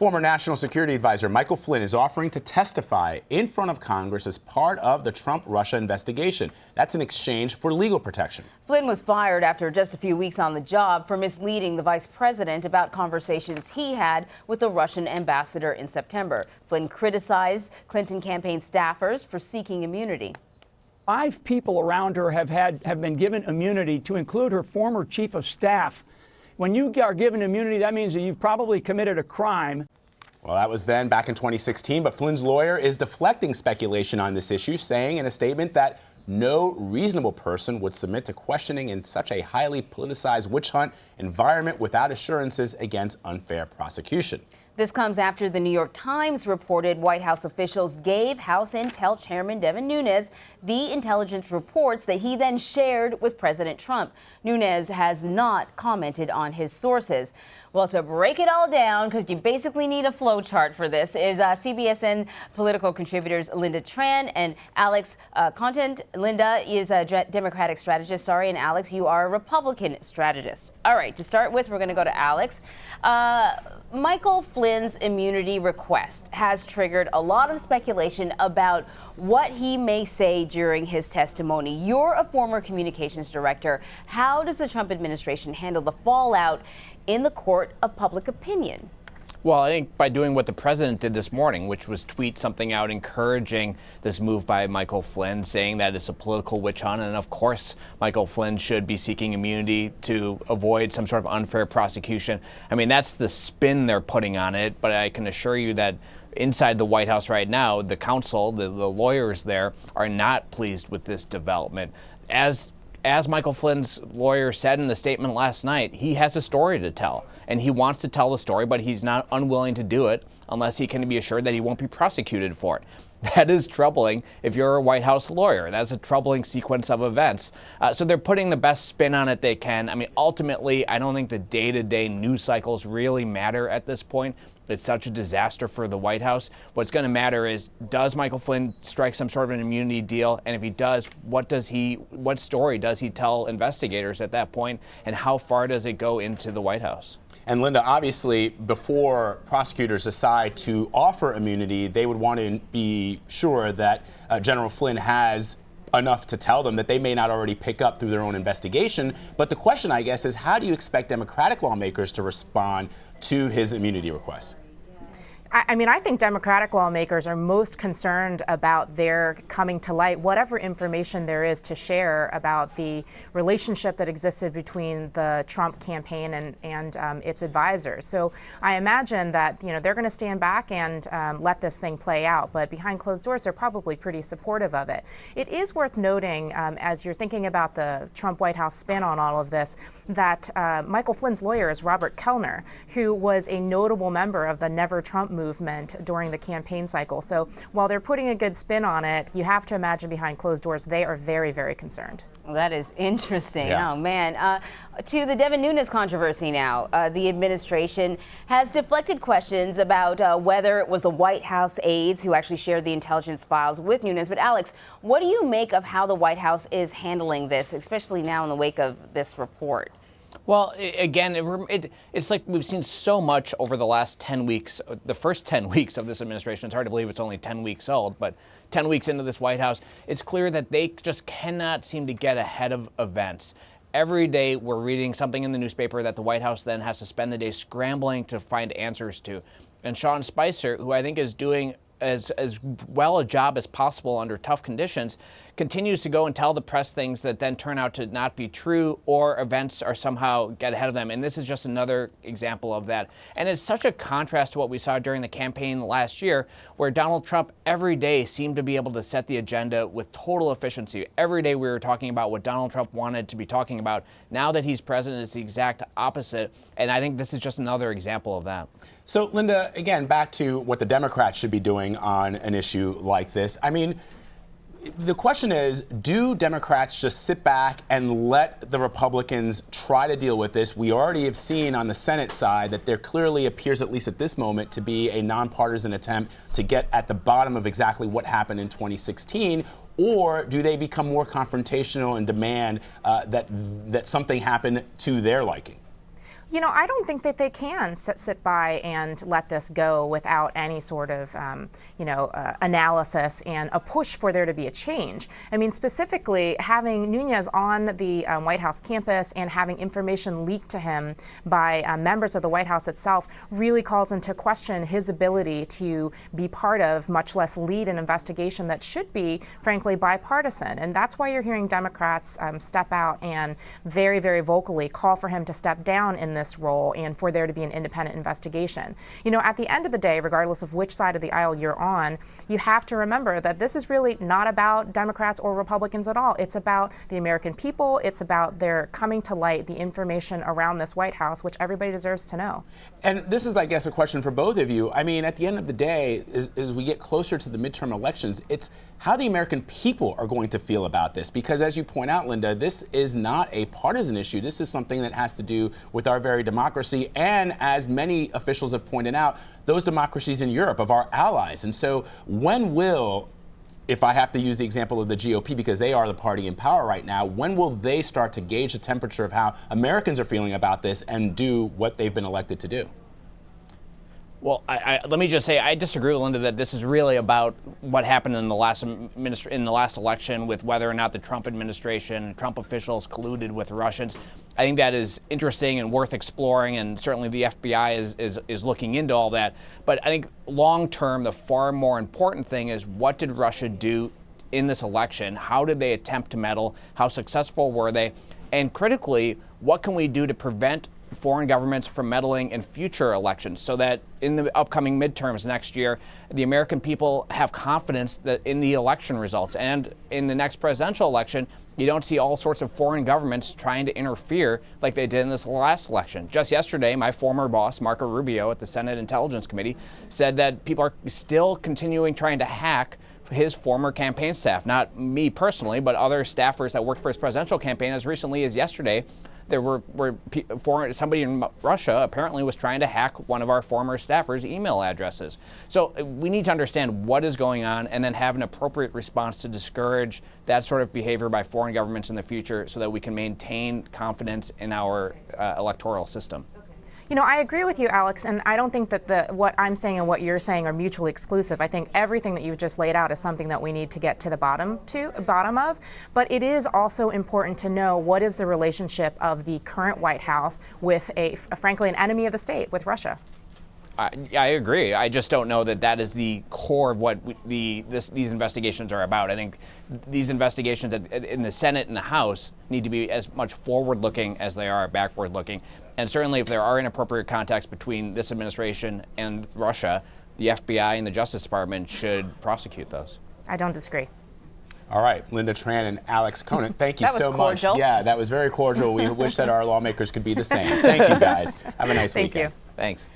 Former National Security Advisor Michael Flynn is offering to testify in front of Congress as part of the Trump-Russia investigation. That's in exchange for legal protection. Flynn was fired after just a few weeks on the job for misleading the vice president about conversations he had with the Russian ambassador in September. Flynn criticized Clinton campaign staffers for seeking immunity. 5 people around her have been given immunity, to include her former chief of staff. When you are given immunity, that means that you've probably committed a crime. Well, that was then back in 2016, but Flynn's lawyer is deflecting speculation on this issue, saying in a statement that no reasonable person would submit to questioning in such a highly politicized witch hunt environment without assurances against unfair prosecution. This comes after the New York Times reported White House officials gave House Intel Chairman Devon Nunes the intelligence reports that he then shared with President Trump. Nunes has not commented on his sources. Well, to break it all down, because you basically need a flow chart for this, is CBSN political contributors Lynda Tran and Alex Conant. Lynda is a Democratic strategist, and Alex, you are a Republican strategist. All right, to start with, we're going to go to Alex. Michael Flynn's immunity request has triggered a lot of speculation about what he may say during his testimony. You're a former communications director. How does the Trump administration handle the fallout in the court of public opinion? Well, I think by doing what the president did this morning, which was tweet something out encouraging this move by Michael Flynn, saying that it's a political witch hunt. And of course, Michael Flynn should be seeking immunity to avoid some sort of unfair prosecution. I mean, that's the spin they're putting on it. But I can assure you that inside the White House right now, the counsel, the lawyers there, are not pleased with this development. As Michael Flynn's lawyer said in the statement last night, he has a story to tell, and he wants to tell the story, but he's not unwilling to do it unless he can be assured that he won't be prosecuted for it. That is troubling if you're a White House lawyer. That's a troubling sequence of events. So they're putting the best spin on it they can. I mean, ultimately, I don't think the day-to-day news cycles really matter at this point. It's such a disaster for the White House. What's going to matter is, does Michael Flynn strike some sort of an immunity deal? And if he does, what story does he tell investigators at that point? And how far does it go into the White House? And Lynda, obviously, before prosecutors decide to offer immunity, they would want to be sure that General Flynn has enough to tell them that they may not already pick up through their own investigation. But the question, I guess, is how do you expect Democratic lawmakers to respond to his immunity request? I mean, I think Democratic lawmakers are most concerned about their coming to light whatever information there is to share about the relationship that existed between the Trump campaign and its advisors. So I imagine that, they're going to stand back and let this thing play out. But behind closed doors, they're probably pretty supportive of it. It is worth noting, as you're thinking about the Trump White House spin on all of this, that Michael Flynn's lawyer is Robert Kellner, who was a notable member of the Never Trump movement during the campaign cycle. So while they're putting a good spin on it, you have to imagine behind closed doors, they are very, very concerned. Well, that is interesting. Yeah. Oh, man. To the Devon Nunes controversy now. The administration has deflected questions about whether it was the White House aides who actually shared the intelligence files with Nunes. But Alex, what do you make of how the White House is handling this, especially now in the wake of this report? Well, again, it's like we've seen so much over the last 10 weeks, the first 10 weeks of this administration. It's hard to believe it's only 10 weeks old, but 10 weeks into this White House, it's clear that they just cannot seem to get ahead of events. Every day we're reading something in the newspaper that the White House then has to spend the day scrambling to find answers to. And Sean Spicer, who I think is doing as well a job as possible under tough conditions, continues to go and tell the press things that then turn out to not be true, or events are somehow get ahead of them. And this is just another example of that. And it's such a contrast to what we saw during the campaign last year, where Donald Trump every day seemed to be able to set the agenda with total efficiency. Every day we were talking about what Donald Trump wanted to be talking about. Now that he's president, it's the exact opposite. And I think this is just another example of that. So, Lynda, again, back to what the Democrats should be doing on an issue like this. I mean, the question is, do Democrats just sit back and let the Republicans try to deal with this? We already have seen on the Senate side that there clearly appears, at least at this moment, to be a nonpartisan attempt to get at the bottom of exactly what happened in 2016. Or do they become more confrontational and demand that something happen to their liking? You know, I don't think that they can sit by and let this go without any sort of, analysis and a push for there to be a change. I mean, specifically, having Nunes on the White House campus and having information leaked to him by members of the White House itself really calls into question his ability to be part of, much less lead an investigation that should be, frankly, bipartisan. And that's why you're hearing Democrats step out and very, very vocally call for him to step down in this role and for there to be an independent investigation. You know, at the end of the day, regardless of which side of the aisle you're on, you have to remember that this is really not about Democrats or Republicans at all. It's about the American people. It's about their coming to light the information around this White House, which everybody deserves to know. And this is, I guess, a question for both of you. I mean, at the end of the day, as we get closer to the midterm elections, it's how the American people are going to feel about this. Because as you point out, Lynda, this is not a partisan issue. This is something that has to do with our very democracy. And as many officials have pointed out, those democracies in Europe of our allies. And so when will, if I have to use the example of the GOP because they are the party in power right now, when will they start to gauge the temperature of how Americans are feeling about this and do what they've been elected to do? Well, let me just say I disagree with Lynda that this is really about what happened in the last election with whether or not the Trump administration, Trump officials colluded with Russians. I think that is interesting and worth exploring, and certainly the FBI is looking into all that. But I think long term, the far more important thing is what did Russia do in this election? How did they attempt to meddle? How successful were they? And critically, what can we do to prevent foreign governments from meddling in future elections so that in the upcoming midterms next year, the American people have confidence that in the election results and in the next presidential election, you don't see all sorts of foreign governments trying to interfere like they did in this last election. Just yesterday, my former boss, Marco Rubio at the Senate Intelligence Committee, said that people are still continuing trying to hack his former campaign staff, not me personally, but other staffers that worked for his presidential campaign. As recently as yesterday, there were somebody in Russia apparently was trying to hack one of our former staffers' email addresses. So we need to understand what is going on and then have an appropriate response to discourage that sort of behavior by foreign governments in the future so that we can maintain confidence in our electoral system. You know, I agree with you, Alex, and I don't think that what I'm saying and what you're saying are mutually exclusive. I think everything that you've just laid out is something that we need to get to the bottom of. But it is also important to know what is the relationship of the current White House with frankly, an enemy of the state, with Russia. I agree. I just don't know that is the core of what these investigations are about. I think these investigations in the Senate and the House need to be as much forward-looking as they are backward-looking. And certainly if there are inappropriate contacts between this administration and Russia, the FBI and the Justice Department should prosecute those. I don't disagree. All right, Lynda Tran and Alex Conant, thank you That was so cordial. much. Yeah, that was very cordial. We wish that our lawmakers could be the same. Thank you, guys. Have a nice weekend. Thank you. Thanks.